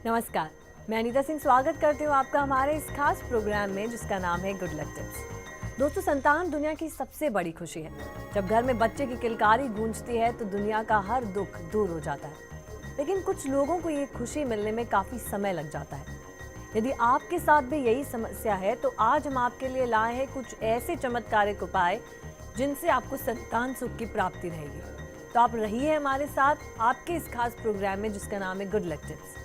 नमस्कार, मैं अनीता सिंह स्वागत करती हूँ आपका हमारे इस खास प्रोग्राम में जिसका नाम है गुड लक टिप्स। दोस्तों, संतान दुनिया की सबसे बड़ी खुशी है। जब घर में बच्चे की किलकारी गूंजती है तो दुनिया का हर दुख दूर हो जाता है। लेकिन कुछ लोगों को ये खुशी मिलने में काफी समय लग जाता है। यदि आपके साथ भी यही समस्या है तो आज हम आपके लिए लाए हैं कुछ ऐसे चमत्कारिक उपाय जिनसे आपको संतान सुख की प्राप्ति रहेगी। तो आप रहिए हमारे साथ आपके इस खास प्रोग्राम में जिसका नाम है गुड लक टिप्स।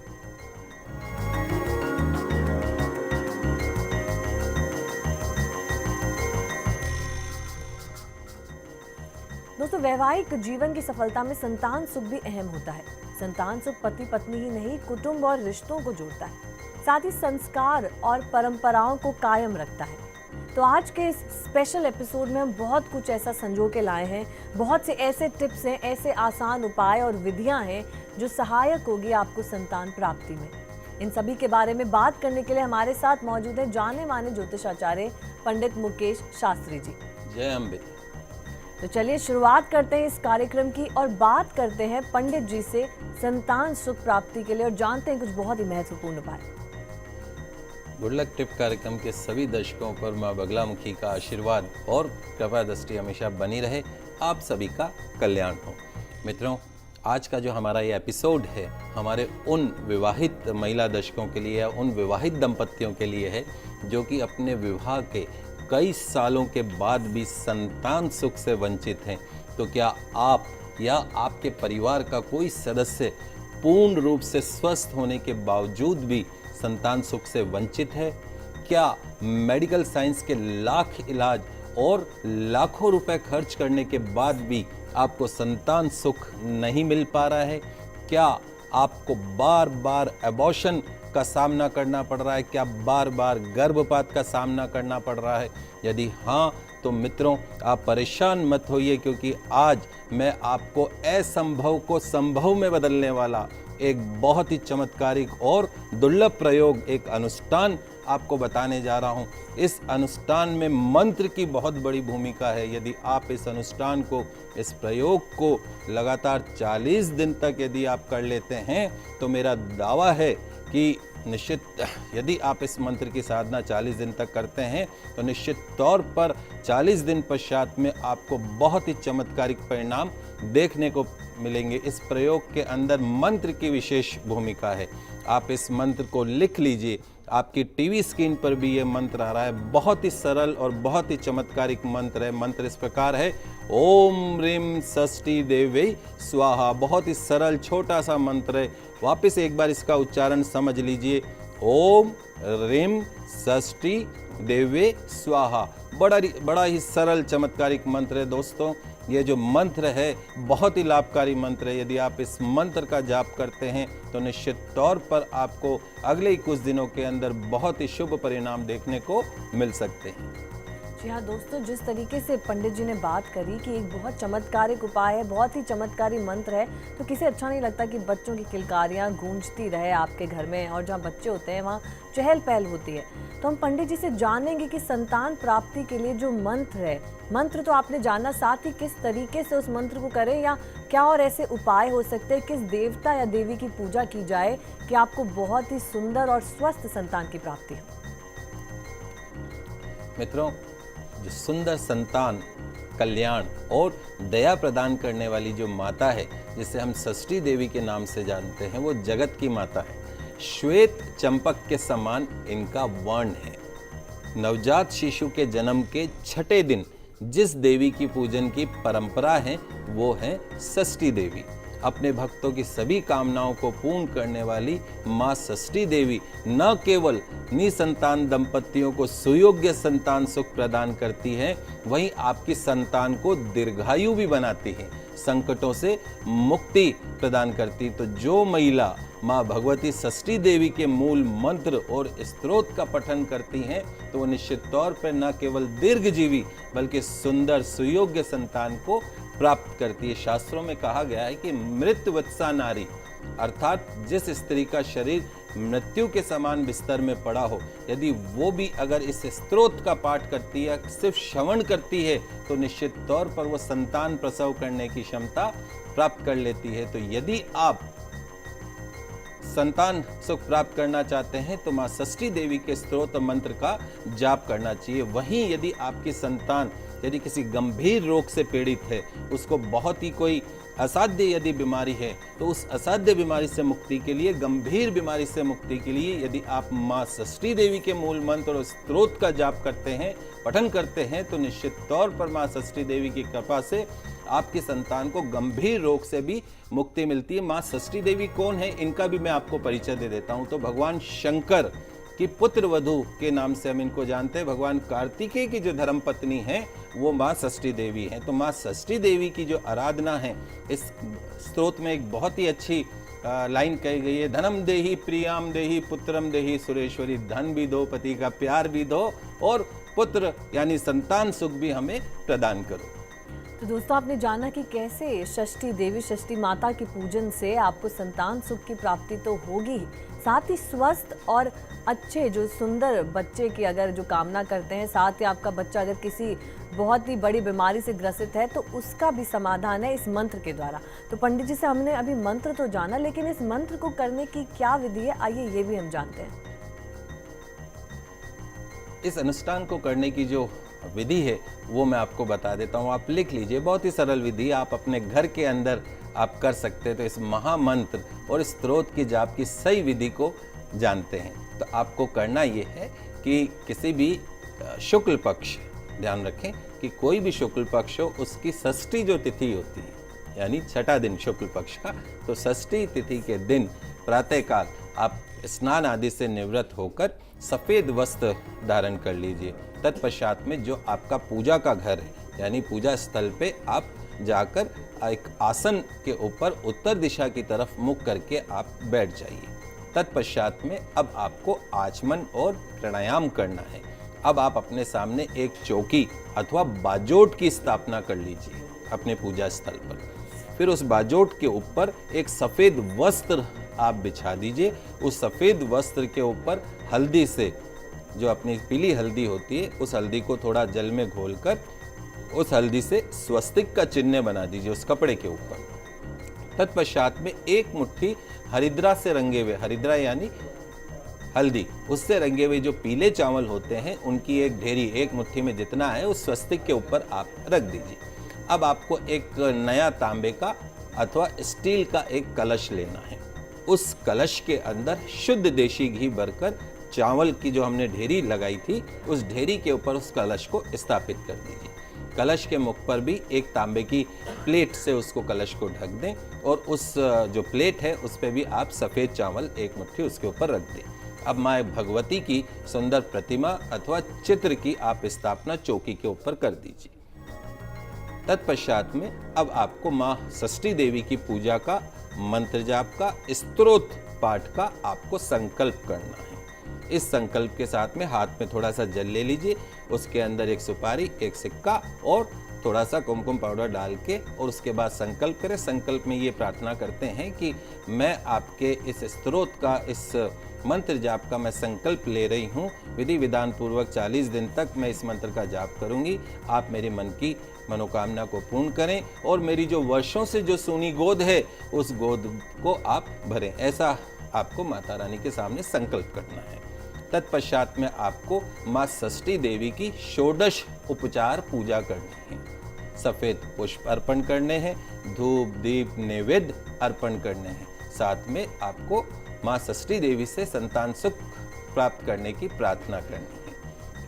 दोस्तों, वैवाहिक जीवन की सफलता में संतान सुख भी अहम होता है। संतान सुख पति पत्नी ही नहीं, कुटुंब और रिश्तों को जोड़ता है, साथ ही संस्कार और परंपराओं को कायम रखता है। तो आज के इस स्पेशल एपिसोड में हम बहुत कुछ ऐसा संजो के लाए हैं। बहुत से ऐसे टिप्स हैं, ऐसे आसान उपाय और विधियां हैं जो सहायक होगी आपको संतान प्राप्ति में। इन सभी के बारे में बात करने के लिए हमारे साथ मौजूद है जाने माने ज्योतिषाचार्य पंडित मुकेश शास्त्री जी। जय अम्बे। तो चलिए शुरुआत करते हैं इस कार्यक्रम की और बात करते हैं पंडित जी से संतान सुख प्राप्ति के लिए और जानते हैं कुछ बहुत ही महत्वपूर्ण उपाय। गुड लक टिप कार्यक्रम के सभी दर्शकों पर माँ बगलामुखी का आशीर्वाद और कृपा दृष्टि हमेशा बनी रहे, आप सभी का कल्याण हो। मित्रों, आज का जो हमारा ये एपिसोड है हमारे उन विवाहित महिला दर्शकों के लिए, उन विवाहित दंपतियों के लिए है जो कि अपने विवाह के कई सालों के बाद भी संतान सुख से वंचित हैं। तो क्या आप या आपके परिवार का कोई सदस्य पूर्ण रूप से स्वस्थ होने के बावजूद भी संतान सुख से वंचित है? क्या मेडिकल साइंस के लाख इलाज और लाखों रुपए खर्च करने के बाद भी आपको संतान सुख नहीं मिल पा रहा है? क्या आपको बार बार एबॉर्शन का सामना करना पड़ रहा है? क्या बार बार गर्भपात का सामना करना पड़ रहा है? यदि हाँ, तो मित्रों आप परेशान मत होइए, क्योंकि आज मैं आपको असंभव को संभव में बदलने वाला एक बहुत ही चमत्कारिक और दुर्लभ प्रयोग, एक अनुष्ठान आपको बताने जा रहा हूं। इस अनुष्ठान में मंत्र की बहुत बड़ी भूमिका है। यदि आप इस अनुष्ठान को, इस प्रयोग को लगातार 40 दिन तक यदि आप कर लेते हैं तो मेरा दावा है कि निश्चित, यदि आप इस मंत्र की साधना 40 दिन तक करते हैं तो निश्चित तौर पर 40 दिन पश्चात में आपको बहुत ही चमत्कारिक परिणाम देखने को मिलेंगे। इस प्रयोग के अंदर मंत्र की विशेष भूमिका है। आप इस मंत्र को लिख लीजिए, आपकी टीवी स्क्रीन पर भी ये मंत्र आ रहा है। बहुत ही सरल और बहुत ही चमत्कारिक मंत्र है। मंत्र इस प्रकार है, ओम ह्रीं षष्ठी देवी स्वाहा। बहुत ही सरल छोटा सा मंत्र है। वापस एक बार इसका उच्चारण समझ लीजिए, ओम ह्रीं षष्ठी देवी स्वाहा। बड़ा ही सरल चमत्कारिक मंत्र है। दोस्तों, ये जो मंत्र है बहुत ही लाभकारी मंत्र है। यदि आप इस मंत्र का जाप करते हैं तो निश्चित तौर पर आपको अगले ही कुछ दिनों के अंदर बहुत ही शुभ परिणाम देखने को मिल सकते हैं। जी हाँ दोस्तों, जिस तरीके से पंडित जी ने बात करी कि एक बहुत चमत्कारिक उपाय है, बहुत ही चमत्कारी मंत्र है, तो किसे अच्छा नहीं लगता कि बच्चों की किलकारियाँ गूंजती रहे आपके घर में, और जहाँ बच्चे होते हैं वहाँ चहल पहल होती है। तो हम पंडित जी से जानेंगे कि संतान प्राप्ति के लिए जो मंत्र है, मंत्र तो आपने जाना, साथ ही किस तरीके से उस मंत्र को करें या क्या और ऐसे उपाय हो सकते हैं, किस देवता या देवी की पूजा की जाए कि आपको बहुत ही सुंदर और स्वस्थ संतान की प्राप्ति हो। मित्रों, जो सुंदर संतान, कल्याण और दया प्रदान करने वाली जो माता है, जिसे हम षष्ठी देवी के नाम से जानते हैं, वो जगत की माता है। श्वेत चंपक के समान इनका वर्ण है। नवजात शिशु के जन्म के 6ठे दिन जिस देवी की पूजन की परंपरा है वो है षष्ठी देवी। अपने भक्तों की सभी कामनाओं को पूर्ण करने वाली मां षष्ठी देवी न केवल निसंतान दंपतियों को सुयोग्य संतान सुख प्रदान करती है, वहीं आपकी संतान को दीर्घायु भी बनाती है, संकटों से मुक्ति प्रदान करती। तो जो महिला मां भगवती षष्ठी देवी के मूल मंत्र और स्तोत्र का पठन करती हैं तो वो निश्चित तौर पर न केवल दीर्घजीवी बल्कि सुंदर सुयोग्य संतान को प्राप्त करती है। शास्त्रों में कहा गया है कि मृतवत्सा नारी, अर्थात जिस स्त्री का शरीर मृत्यु के समान बिस्तर में पड़ा हो, यदि वो भी अगर इस स्तोत्र का पाठ करती है, सिर्फ श्रवण करती है, तो निश्चित तौर पर वो संतान प्रसव करने की क्षमता प्राप्त कर लेती है। तो यदि आप संतान सुख प्राप्त करना चाहते हैं तो माँ षष्ठी देवी के स्तोत्र मंत्र का जाप करना चाहिए। वहीं यदि आपकी संतान यदि किसी गंभीर रोग से पीड़ित है, उसको बहुत ही कोई असाध्य यदि बीमारी है, तो उस असाध्य बीमारी से मुक्ति के लिए, गंभीर बीमारी से मुक्ति के लिए यदि आप माँ षष्ठी देवी के मूल मंत्र और स्तोत्र का जाप करते हैं, पठन करते हैं, तो निश्चित तौर पर माँ षष्ठी देवी की कृपा से आपकी संतान को गंभीर रोग से भी मुक्ति मिलती है। माँ षष्ठी देवी कौन है, इनका भी मैं आपको परिचय दे देता हूँ। तो भगवान शंकर की पुत्र वधु के नाम से हम इनको जानते हैं। भगवान कार्तिकेय की जो धर्मपत्नी है वो माँ षष्ठी देवी है। तो माँ षष्ठी देवी की जो आराधना है, इस स्तोत्र में एक बहुत ही अच्छी लाइन कही गई है, धनम देहि प्रियाम देहि पुत्रम देहि सुरेश्वरी, धन भी दो, पति का प्यार भी दो, और पुत्र यानी संतान सुख भी हमें प्रदान करो। तो दोस्तों, आपने जाना कि कैसे षष्ठी देवी, षष्ठी माता के पूजन से आपको संतान सुख की प्राप्ति तो होगी, साथ ही स्वस्थ और अच्छे जो सुंदर बच्चे की अगर जो कामना करते हैं, साथ ही आपका बच्चा अगर किसी बहुत ही बड़ी बीमारी से ग्रसित है तो उसका भी समाधान है इस मंत्र के द्वारा। तो पंडित जी से हमने अभी मंत्र तो जाना, लेकिन इस मंत्र को करने की क्या विधि है, आइए ये भी हम जानते हैं। इस अनुष्ठान को करने की जो विधि है वो मैं आपको बता देता हूँ, आप लिख लीजिए। बहुत ही सरल विधि, आप अपने घर के अंदर आप कर सकते हैं। तो इस महामंत्र और स्तोत्र की जाप की सही विधि को जानते हैं। तो आपको करना ये है कि किसी भी शुक्ल पक्ष, ध्यान रखें कि कोई भी शुक्ल पक्ष हो, उसकी षष्ठी जो तिथि होती है यानी छठा दिन शुक्ल पक्ष का, तो षष्ठी तिथि के दिन प्रातःकाल आप स्नान आदि से निवृत्त होकर सफ़ेद वस्त्र धारण कर लीजिए। तत्पश्चात में जो आपका पूजा का घर है यानी पूजा स्थल पे आप जाकर एक आसन के ऊपर उत्तर दिशा की तरफ मुख करके आप बैठ जाइए। तत्पश्चात में अब आपको आचमन और प्राणायाम करना है। अब आप अपने सामने एक चौकी अथवा बाजोट की स्थापना कर लीजिए अपने पूजा स्थल पर। फिर उस बाजोट के ऊपर एक सफ़ेद वस्त्र आप बिछा दीजिए। उस सफ़ेद वस्त्र के ऊपर हल्दी से, जो अपनी पीली हल्दी होती है, उस हल्दी को थोड़ा जल में घोलकर उस हल्दी से स्वस्तिक का चिन्ह बना दीजिए उस कपड़े के ऊपर। तत्पश्चात में एक मुट्ठी हरिद्रा से रंगे हुए, हरिद्रा यानी हल्दी, उससे रंगे हुए जो पीले चावल होते हैं उनकी एक ढेरी, एक मुट्ठी में जितना है उस स्वस्तिक के ऊपर आप रख दीजिए। अब आपको एक नया तांबे का अथवा स्टील का एक कलश लेना है। उस कलश के अंदर शुद्ध देशी घी भरकर चावल की जो हमने ढेरी लगाई थी उस ढेरी के ऊपर उस कलश को स्थापित कर दीजिए। कलश के मुख पर भी एक तांबे की प्लेट से उसको कलश को ढक दें और उस जो प्लेट है उस पर भी आप सफ़ेद चावल एक मुट्ठी उसके ऊपर रख दें। अब माँ भगवती की सुंदर प्रतिमा अथवा चित्र की आप स्थापना चौकी के ऊपर कर दीजिए। तत्पश्चात में अब आपको माँ षष्ठी देवी की पूजा का, मंत्र जाप का, स्तोत्र पाठ का आपको संकल्प करना है। इस संकल्प के साथ में हाथ में थोड़ा सा जल ले लीजिए, उसके अंदर एक सुपारी, एक सिक्का और थोड़ा सा कुमकुम पाउडर डाल के, और उसके बाद संकल्प करें। संकल्प में ये प्रार्थना करते हैं कि मैं आपके इस स्तोत्र का, इस मंत्र जाप का मैं संकल्प ले रही हूँ। विधि विधान पूर्वक 40 दिन तक मैं इस मंत्र का जाप करूँगी। आप मेरे मन की मनोकामना को पूर्ण करें और मेरी जो वर्षों से जो सूनी गोद है उस गोद को आप भरें। ऐसा आपको माता रानी के सामने संकल्प करना है। तत्पश्चात में आपको माँ षष्ठी देवी की षोडश उपचार पूजा करनी है। सफ़ेद पुष्प अर्पण करने हैं, धूप दीप नैवेद्य अर्पण करने हैं। साथ में आपको माँ षष्ठी देवी से संतान सुख प्राप्त करने की प्रार्थना करनी है।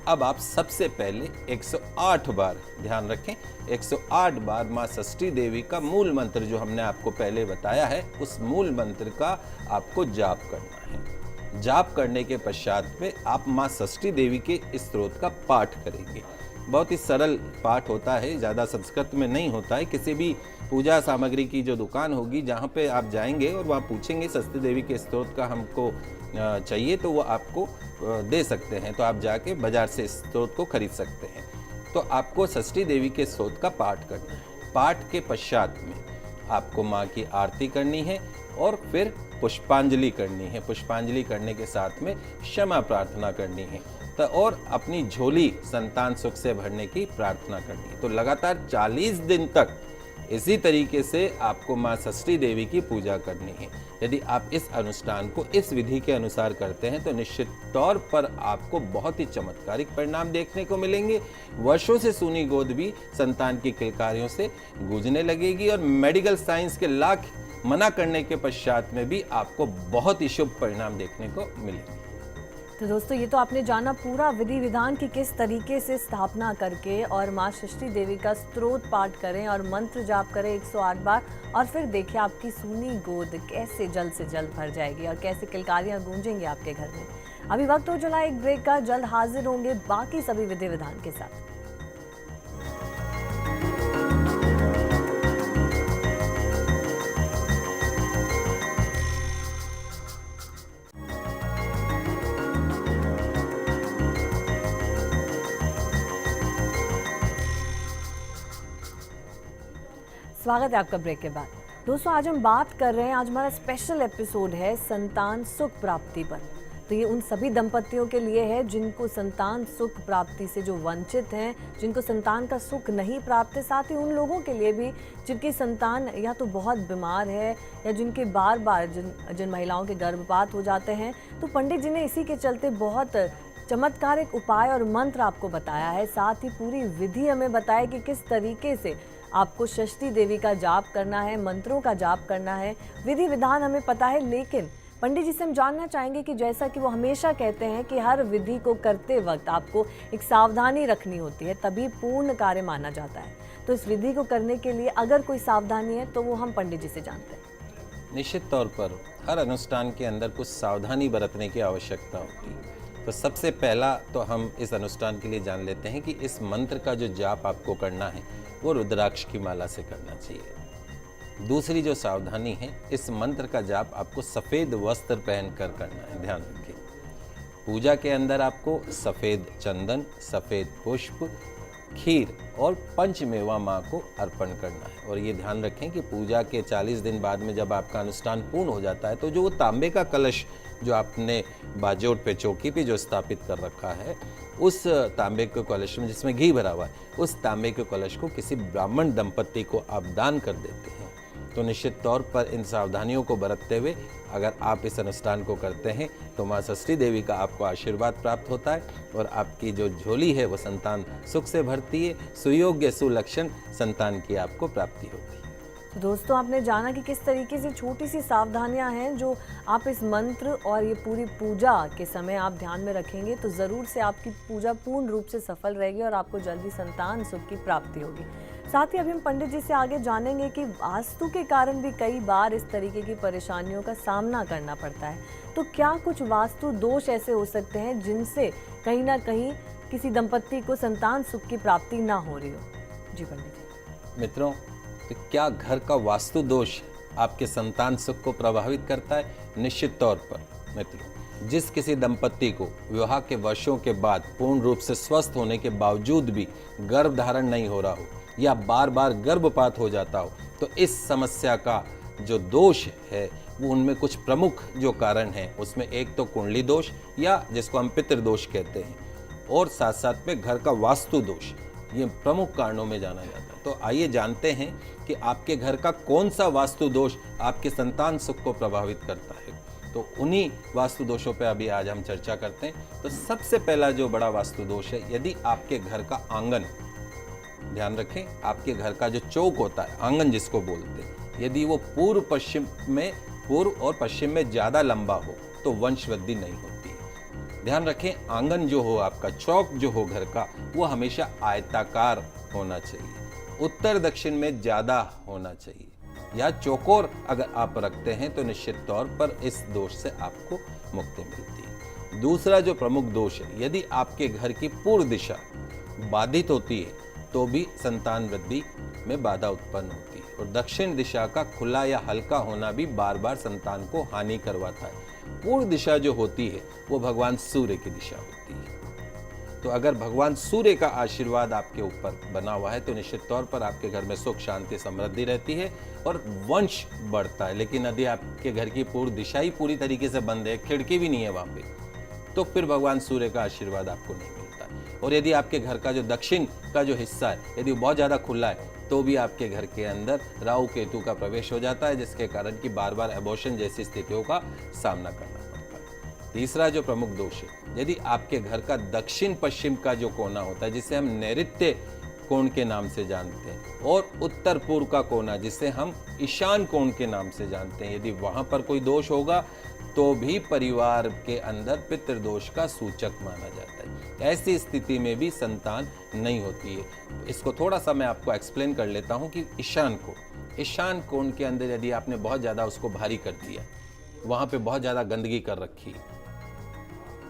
अब आप सबसे पहले 108 बार, ध्यान रखें, 108 बार माँ षष्ठी देवी का मूल मंत्र जो हमने आपको पहले बताया है उस मूल मंत्र का आपको जाप करना है। जाप करने के पश्चात में आप माँ षष्ठी देवी के इस स्तोत्र का पाठ करेंगे। बहुत ही सरल पाठ होता है, ज़्यादा संस्कृत में नहीं होता है। किसी भी पूजा सामग्री की जो दुकान होगी जहाँ पे आप जाएंगे और वहाँ पूछेंगे षष्ठी देवी के स्तोत्र का हमको चाहिए, तो वो आपको दे सकते हैं। तो आप जाके बाजार से इस स्तोत्र को खरीद सकते हैं। तो आपको षष्ठी देवी के स्तोत्र का पाठ करना है। पाठ के पश्चात में आपको माँ की आरती करनी है और फिर पुष्पांजलि करनी है। पुष्पांजलि करने के साथ में क्षमा प्रार्थना करनी है और अपनी झोली संतान सुख से भरने की प्रार्थना करनी है। तो लगातार 40 दिन तक इसी तरीके से आपको माँ षष्ठी देवी की पूजा करनी है। यदि आप इस अनुष्ठान को इस विधि के अनुसार करते हैं तो निश्चित तौर पर आपको बहुत ही चमत्कारिक परिणाम देखने को मिलेंगे। वर्षों से सूनी गोद भी संतान की किलकारियों से गूंजने लगेगी और मेडिकल साइंस के लाख मना करने के पश्चात में भी आपको बहुत ही शुभ परिणाम देखने को मिलेंगे। तो दोस्तों, ये तो आपने जाना पूरा विधि विधान की किस तरीके से स्थापना करके और माँ षष्ठी देवी का स्तोत्र पाठ करें और मंत्र जाप करें 108 बार, और फिर देखिए आपकी सूनी गोद कैसे जल्द से जल्द भर जाएगी और कैसे किलकारियां गूंजेंगी आपके घर में। अभी वक्त हो चला एक ब्रेक का, जल्द हाजिर होंगे बाकी सभी विधि विधान के साथ। स्वागत है आपका ब्रेक के बाद। दोस्तों, आज हम बात कर रहे हैं, आज हमारा स्पेशल एपिसोड है संतान सुख प्राप्ति पर। तो ये उन सभी दंपतियों के लिए है जिनको संतान सुख प्राप्ति से जो वंचित हैं, जिनको संतान का सुख नहीं प्राप्त है, साथ ही उन लोगों के लिए भी जिनकी संतान या तो बहुत बीमार है या जिनके बार बार जिन महिलाओं के गर्भपात हो जाते हैं। तो पंडित जी ने इसी के चलते बहुत चमत्कारिक उपाय और मंत्र आपको बताया है, साथ ही पूरी विधि हमें बताया कि किस तरीके से आपको षष्ठी देवी का जाप करना है, मंत्रों का जाप करना है। विधि विधान हमें पता है, लेकिन पंडित जी से हम जानना चाहेंगे कि जैसा कि वो हमेशा कहते हैं कि हर विधि को करते वक्त आपको एक सावधानी रखनी होती है, तभी पूर्ण कार्य माना जाता है। तो इस विधि को करने के लिए अगर कोई सावधानी है तो वो हम पंडित जी से जानते हैं। निश्चित तौर पर हर अनुष्ठान के अंदर कुछ सावधानी बरतने की आवश्यकता होती है। तो सबसे पहला तो हम इस अनुष्ठान के लिए जान लेते हैं कि इस मंत्र का जो जाप आपको करना है वो रुद्राक्ष की माला से करना चाहिए। दूसरी जो सावधानी है, इस मंत्र का जाप आपको सफ़ेद वस्त्र पहनकर करना है, ध्यान रखें। पूजा के अंदर आपको सफ़ेद चंदन, सफ़ेद पुष्प, खीर और पंचमेवा माँ को अर्पण करना है। और ये ध्यान रखें कि पूजा के 40 दिन बाद में जब आपका अनुष्ठान पूर्ण हो जाता है तो जो वो तांबे का कलश जो आपने बाजोट पे चौकी पे जो स्थापित कर रखा है, उस तांबे के कलश में जिसमें घी भरा हुआ है, उस तांबे के कलश को किसी ब्राह्मण दंपति को आप दान कर देते हैं। तो निश्चित तौर पर इन सावधानियों को बरतते हुए अगर आप इस अनुष्ठान को करते हैं तो माँ षष्ठी देवी का आपको आशीर्वाद प्राप्त होता है और आपकी जो झोली है वो संतान सुख से भरती है। सुयोग्य सुलक्षण संतान की आपको प्राप्ति होती है। तो दोस्तों, आपने जाना कि किस तरीके से छोटी सी सावधानियां हैं जो आप इस मंत्र और ये पूरी पूजा के समय आप ध्यान में रखेंगे तो ज़रूर से आपकी पूजा पूर्ण रूप से सफल रहेगी और आपको जल्दी संतान सुख की प्राप्ति होगी। साथ ही अभी हम पंडित जी से आगे जानेंगे कि वास्तु के कारण भी कई बार इस तरीके की परेशानियों का सामना करना पड़ता है। तो क्या कुछ वास्तु दोष ऐसे हो सकते हैं जिनसे कहीं ना कहीं किसी दंपत्ति को संतान सुख की प्राप्ति ना हो रही हो? जी पंडित जी। मित्रों, तो क्या घर का वास्तु दोष आपके संतान सुख को प्रभावित करता है? निश्चित तौर पर मित्रों, जिस किसी दंपत्ति को विवाह के वर्षों के बाद पूर्ण रूप से स्वस्थ होने के बावजूद भी गर्भ धारण नहीं हो रहा हो या बार बार गर्भपात हो जाता हो, तो इस समस्या का जो दोष है वो उनमें कुछ प्रमुख जो कारण हैं, उसमें एक तो कुंडली दोष या जिसको हम पितृ दोष कहते हैं, और साथ साथ में घर का वास्तु दोष, ये प्रमुख कारणों में जाना जाता है। तो आइए जानते हैं कि आपके घर का कौन सा वास्तु दोष आपके संतान सुख को प्रभावित करता है। तो उन्हीं वास्तु दोषों पे अभी आज हम चर्चा करते हैं। तो सबसे पहला जो बड़ा वास्तु दोष है, यदि आपके घर का आंगन, ध्यान रखें, आपके घर का जो चौक होता है, आंगन जिसको बोलते हैं, यदि वो पूर्व और पश्चिम में ज्यादा लंबा हो तो वंश वृद्धि नहीं होती है। ध्यान रखें, आंगन जो हो, आपका चौक जो हो घर का, वो हमेशा आयताकार होना चाहिए, उत्तर दक्षिण में ज्यादा होना चाहिए, या चौकोर अगर आप रखते हैं तो निश्चित तौर पर इस दोष से आपको मुक्ति मिलती है। दूसरा जो प्रमुख दोष है, यदि आपके घर की पूर्व दिशा बाधित होती है तो भी संतान वृद्धि में बाधा उत्पन्न होती है, और दक्षिण दिशा का खुला या हल्का होना भी बार बार संतान को हानि करवाता है। पूर्व दिशा जो होती है वो भगवान सूर्य की दिशा होती है। तो अगर भगवान सूर्य का आशीर्वाद आपके ऊपर बना हुआ है तो निश्चित तौर पर आपके घर में सुख शांति समृद्धि रहती है और वंश बढ़ता है। लेकिन यदि आपके घर की पूर्व दिशा ही पूरी तरीके से बंद है, खिड़की भी नहीं है वहां पे, तो फिर भगवान सूर्य का आशीर्वाद आपको नहीं मिलता है। और यदि आपके घर का जो दक्षिण का जो हिस्सा है यदि वो बहुत ज़्यादा खुला है तो भी आपके घर के अंदर राहु केतु का प्रवेश हो जाता है, जिसके कारण कि बार बार एबॉर्शन जैसी स्थितियों का सामना करना पड़ता है। तीसरा जो प्रमुख दोष है, यदि आपके घर का दक्षिण पश्चिम का जो कोना होता है जिसे हम नैऋत्य कोण के नाम से जानते हैं, और उत्तर पूर्व का कोना जिसे हम ईशान कोण के नाम से जानते हैं, यदि वहां पर कोई दोष होगा तो भी परिवार के अंदर पितृदोष का सूचक माना जाता है। ऐसी स्थिति में भी संतान नहीं होती है। इसको थोड़ा सा मैं आपको एक्सप्लेन कर लेता हूं कि ईशान कोण के अंदर यदि आपने बहुत ज़्यादा उसको भारी कर दिया, वहाँ पे बहुत ज़्यादा गंदगी कर रखी,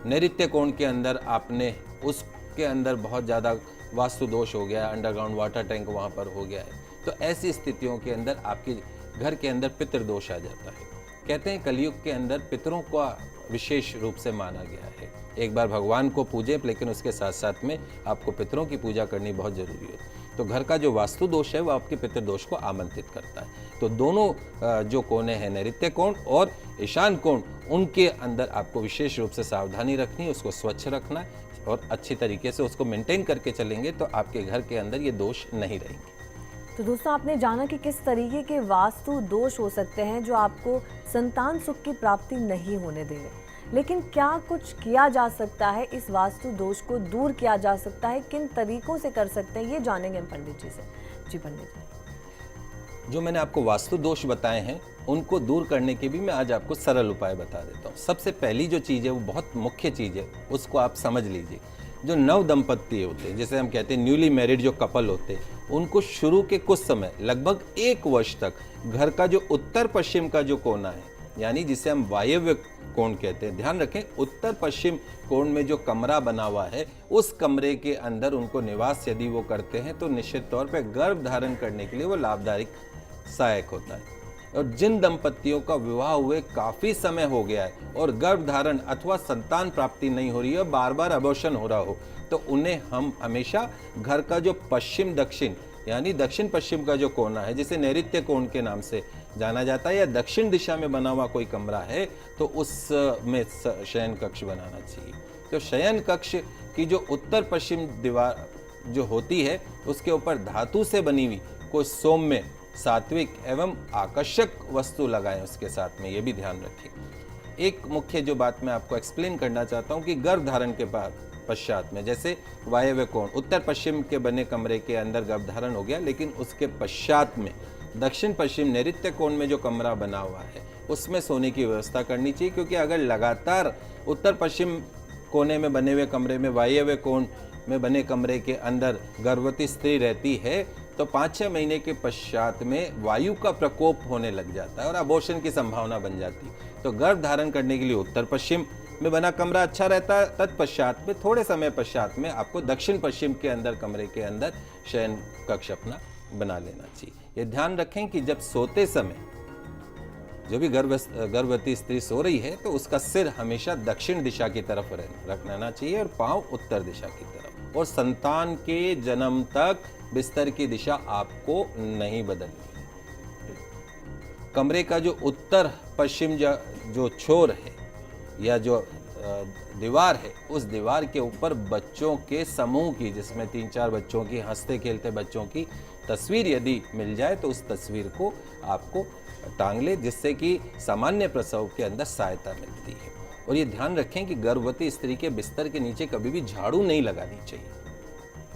नैऋत्य कोण के अंदर आपने उसके अंदर बहुत ज़्यादा वास्तु दोष हो गया, अंडरग्राउंड वाटर टैंक वहाँ पर हो गया है, तो ऐसी स्थितियों के अंदर आपके घर के अंदर पितृदोष आ जाता है। कहते हैं कलयुग के अंदर पितरों का विशेष रूप से माना गया है। एक बार भगवान को पूजें, लेकिन उसके साथ साथ में आपको पितरों की पूजा करनी बहुत जरूरी है। तो घर का जो वास्तु दोष है वो आपके पितृदोष को आमंत्रित करता है। तो दोनों जो कोने हैं, नैऋत्य कोण और ईशान कोण, उनके अंदर आपको विशेष रूप से सावधानी रखनी है, उसको स्वच्छ रखना है और अच्छी तरीके से उसको मेंटेन करके चलेंगे तो आपके घर के अंदर ये दोष नहीं रहेंगे। तो दोस्तों, आपने जाना कि किस तरीके के वास्तु दोष हो सकते हैं जो आपको संतान सुख की प्राप्ति नहीं होने दे रहे, लेकिन क्या कुछ किया जा सकता है, इस वास्तु दोष को दूर किया जा सकता है, किन तरीकों से कर सकते हैं, ये जानेंगे हम पंडित जी से। जी पंडित जी, जो मैंने आपको वास्तु दोष बताए हैं उनको दूर करने के भी मैं आज आपको सरल उपाय बता देता हूँ। सबसे पहली जो चीज़ है वो बहुत मुख्य चीज़ है, उसको आप समझ लीजिए। जो नव दंपत्ति होते हैं, जैसे हम कहते हैं न्यूली मैरिड जो कपल होते हैं, उनको शुरू के कुछ समय लगभग 1 वर्ष तक घर का जो उत्तर पश्चिम का जो कोना है, यानी जिसे हम वायव्य कोण कहते हैं, ध्यान रखें उत्तर पश्चिम कोण में जो कमरा बना हुआ है उस कमरे के अंदर उनको निवास यदि वो करते हैं तो निश्चित तौर पर गर्भ धारण करने के लिए वो लाभदायक सहायक होता है। और जिन दंपत्तियों का विवाह हुए काफी समय हो गया है और गर्भ धारण अथवा संतान प्राप्ति नहीं हो रही है, बार बार अबॉर्शन हो रहा हो, तो उन्हें हम हमेशा घर का जो पश्चिम दक्षिण यानी दक्षिण पश्चिम का जो कोना है जिसे नैऋत्य कोण के नाम से जाना जाता है, या दक्षिण दिशा में बना हुआ कोई कमरा है तो उसमें शयन कक्ष बनाना चाहिए। तो शयन कक्ष की जो उत्तर पश्चिम दीवार जो होती है उसके ऊपर धातु से बनी हुई कोई सौम्य, सात्विक एवं आकर्षक वस्तु लगाएं उसके साथ में, ये भी ध्यान रखिए। एक मुख्य जो बात मैं आपको एक्सप्लेन करना चाहता हूँ कि गर्भ धारण के बाद पश्चात में, जैसे वायव्य कोण उत्तर पश्चिम के बने कमरे के अंदर गर्भ धारण हो गया, लेकिन उसके पश्चात में दक्षिण पश्चिम नैऋत्य कोण में जो कमरा बना हुआ है उसमें सोने की व्यवस्था करनी चाहिए, क्योंकि अगर लगातार उत्तर पश्चिम कोने में बने हुए कमरे में वायव्य कोण में बने कमरे के अंदर गर्भवती स्त्री रहती है तो 5-6 महीने के पश्चात में वायु का प्रकोप होने लग जाता है और अबॉर्शन की संभावना बन जाती है। तो गर्भ धारण करने के लिए उत्तर पश्चिम में बना कमरा अच्छा रहता है। तत्पश्चात में थोड़े समय पश्चात में आपको दक्षिण पश्चिम के अंदर कमरे के अंदर शयन कक्ष अपना बना लेना चाहिए। ये ध्यान रखें कि जब सोते समय जो भी गर्भवती स्त्री सो रही है तो उसका सिर हमेशा दक्षिण दिशा की तरफ रखना चाहिए और पांव उत्तर दिशा की तरफ, और संतान के जन्म तक बिस्तर की दिशा आपको नहीं बदलनी है। कमरे का जो उत्तर पश्चिम जो छोर है या जो दीवार है, उस दीवार के ऊपर बच्चों के समूह की, जिसमें 3-4 बच्चों की, हंसते खेलते बच्चों की तस्वीर यदि मिल जाए तो उस तस्वीर को आपको टांग ले, जिससे कि सामान्य प्रसव के अंदर सहायता मिलती है। और ये ध्यान रखें कि गर्भवती स्त्री के बिस्तर के नीचे कभी भी झाड़ू नहीं लगानी चाहिए।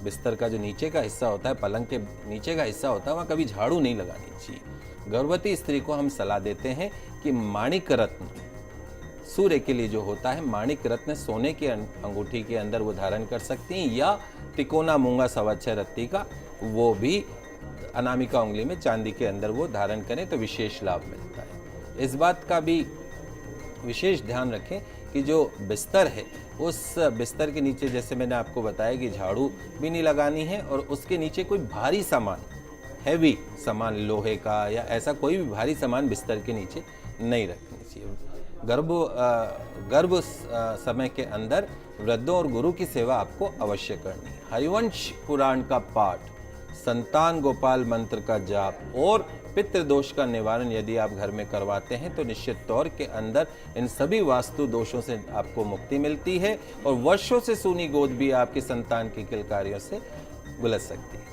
बिस्तर का जो नीचे का हिस्सा होता है, पलंग के नीचे का हिस्सा होता है, वहाँ कभी झाड़ू नहीं लगानी चाहिए। गर्भवती स्त्री को हम सलाह देते हैं कि माणिक रत्न, सूर्य के लिए जो होता है माणिक रत्न, सोने की अंगूठी के अंदर वो धारण कर सकती हैं, या तिकोना मूंगा 6.25 रत्ती का, वो भी अनामिका उंगली में चांदी के अंदर वो धारण करें तो विशेष लाभ मिलता है। इस बात का भी विशेष ध्यान रखें कि जो बिस्तर है उस बिस्तर के नीचे, जैसे मैंने आपको बताया कि झाड़ू भी नहीं लगानी है, और उसके नीचे कोई भारी सामान, हैवी सामान, लोहे का या ऐसा कोई भी भारी सामान बिस्तर के नीचे नहीं रखनी चाहिए। गर्भ समय के अंदर वृद्धों और गुरु की सेवा आपको अवश्य करनी है। हरिवंश पुराण का पाठ संतान गोपाल मंत्र का जाप और पितृ दोष का निवारण यदि आप घर में करवाते हैं तो निश्चित तौर के अंदर इन सभी वास्तु दोषों से आपको मुक्ति मिलती है और वर्षों से सूनी गोद भी आपकी संतान की किलकारियों से गुलज सकती है।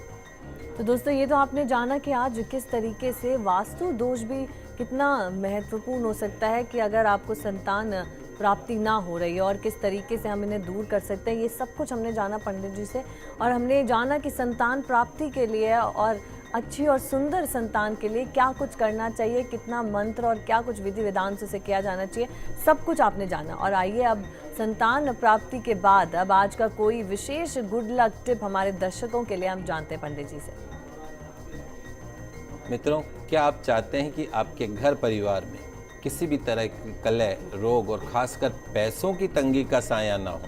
तो दोस्तों, ये तो आपने जाना कि आज किस तरीके से वास्तु दोष भी कितना महत्वपूर्ण हो सकता है कि अगर आपको संतान प्राप्ति ना हो रही है और किस तरीके से हम इन्हें दूर कर सकते हैं। ये सब कुछ हमने जाना पंडित जी से, और हमने जाना कि संतान प्राप्ति के लिए और अच्छी और सुंदर संतान के लिए क्या कुछ करना चाहिए, कितना मंत्र और क्या कुछ विधि विधान से किया जाना चाहिए, सब कुछ आपने जाना। और आइए अब संतान प्राप्ति के बाद अब आज का कोई विशेष गुड लक टिप हमारे दर्शकों के लिए हम जानते हैं पंडित जी से। मित्रों, क्या आप चाहते हैं कि आपके घर परिवार में किसी भी तरह की कलह, रोग और खासकर पैसों की तंगी का साया ना हो?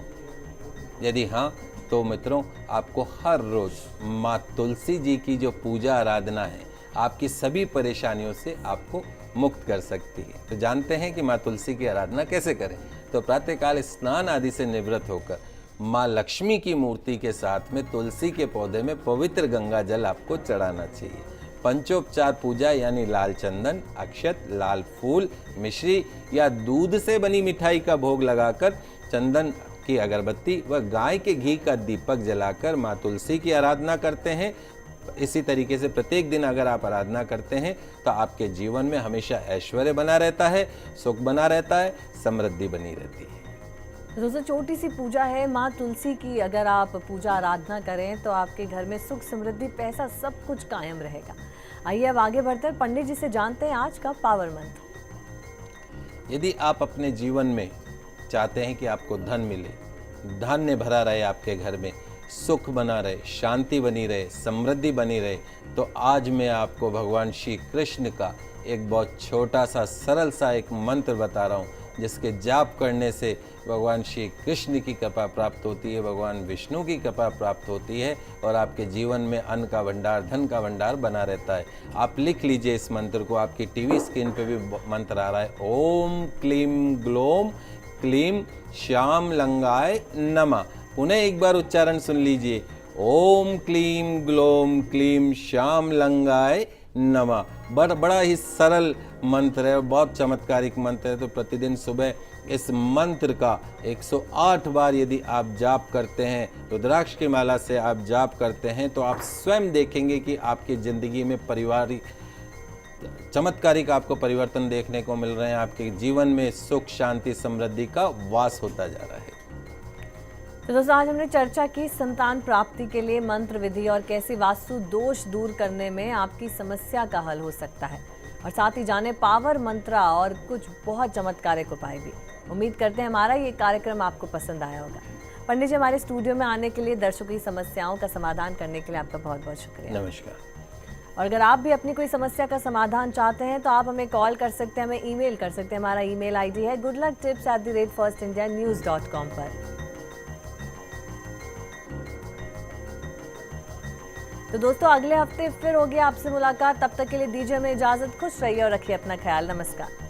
यदि हाँ, तो मित्रों आपको हर रोज माँ तुलसी जी की जो पूजा आराधना है आपकी सभी परेशानियों से आपको मुक्त कर सकती है। तो जानते हैं कि माँ तुलसी की आराधना कैसे करें। तो प्रातःकाल स्नान आदि से निवृत्त होकर माँ लक्ष्मी की मूर्ति के साथ में तुलसी के पौधे में पवित्र गंगा जल आपको चढ़ाना चाहिए। पंचोपचार पूजा यानी लाल चंदन, अक्षत, लाल फूल, मिश्री या दूध से बनी मिठाई का भोग लगाकर चंदन की अगरबत्ती व गाय के घी का दीपक जलाकर माँ तुलसी की आराधना करते हैं। इसी तरीके से प्रत्येक दिन अगर आप आराधना करते हैं तो आपके जीवन में हमेशा ऐश्वर्य बना रहता है, सुख बना रहता है, समृद्धि बनी रहती है। दोस्तों, छोटी सी पूजा है माँ तुलसी की, अगर आप पूजा आराधना करें तो आपके घर में सुख, समृद्धि, पैसा सब कुछ कायम रहेगा। आइए अब आगे बढ़कर पंडित जी से जानते हैं आज का पावर मंत्र। यदि आप अपने जीवन में चाहते हैं कि आपको धन मिले, धान्य भरा रहे, आपके घर में सुख बना रहे, शांति बनी रहे, समृद्धि बनी रहे, तो आज मैं आपको भगवान श्री कृष्ण का एक बहुत छोटा सा सरल सा एक मंत्र बता रहा हूँ, जिसके जाप करने से भगवान श्री कृष्ण की कृपा प्राप्त होती है, भगवान विष्णु की कृपा प्राप्त होती है और आपके जीवन में अन्न का भंडार, धन का भंडार बना रहता है। आप लिख लीजिए इस मंत्र को, आपकी टीवी स्क्रीन पे भी मंत्र आ रहा है। ओम क्लीम ग्लोम क्लीम श्याम लंगाय नमः। पुनः एक बार उच्चारण सुन लीजिए। ओम क्लीम ग्लोम क्लीम श्याम लंगाय नमः। बड़ा ही सरल मंत्र है और बहुत चमत्कारिक मंत्र है। तो प्रतिदिन सुबह इस मंत्र का 108 बार यदि आप जाप करते हैं, रुद्राक्ष की माला से आप जाप करते हैं, तो आप स्वयं देखेंगे कि आपकी ज़िंदगी में पारिवारिक चमत्कारिक आपको परिवर्तन देखने को मिल रहे हैं। आपके जीवन में सुख, शांति, समृद्धि का वास होता जा रहा है। तो दोस्तों, आज हमने चर्चा की संतान प्राप्ति के लिए मंत्र विधि और कैसे वास्तु दोष दूर करने में आपकी समस्या का हल हो सकता है, और साथ ही जाने पावर मंत्र और कुछ बहुत चमत्कारिक उपाय भी। उम्मीद करते हैं हमारा ये कार्यक्रम आपको पसंद आया होगा। पंडित जी, हमारे स्टूडियो में आने के लिए, दर्शकों की समस्याओं का समाधान करने के लिए आपका बहुत बहुत शुक्रिया। नमस्कार। और अगर आप भी अपनी कोई समस्या का समाधान चाहते हैं तो आप हमें कॉल कर सकते हैं, हमें ईमेल कर सकते हैं। हमारा ईमेल आईडी है goodlucktips@firstindianews.com पर। तो दोस्तों, अगले हफ्ते फिर होगी आपसे मुलाकात। तब तक के लिए दीजिए हमें इजाजत। खुश रहिए और रखिए अपना ख्याल। नमस्कार।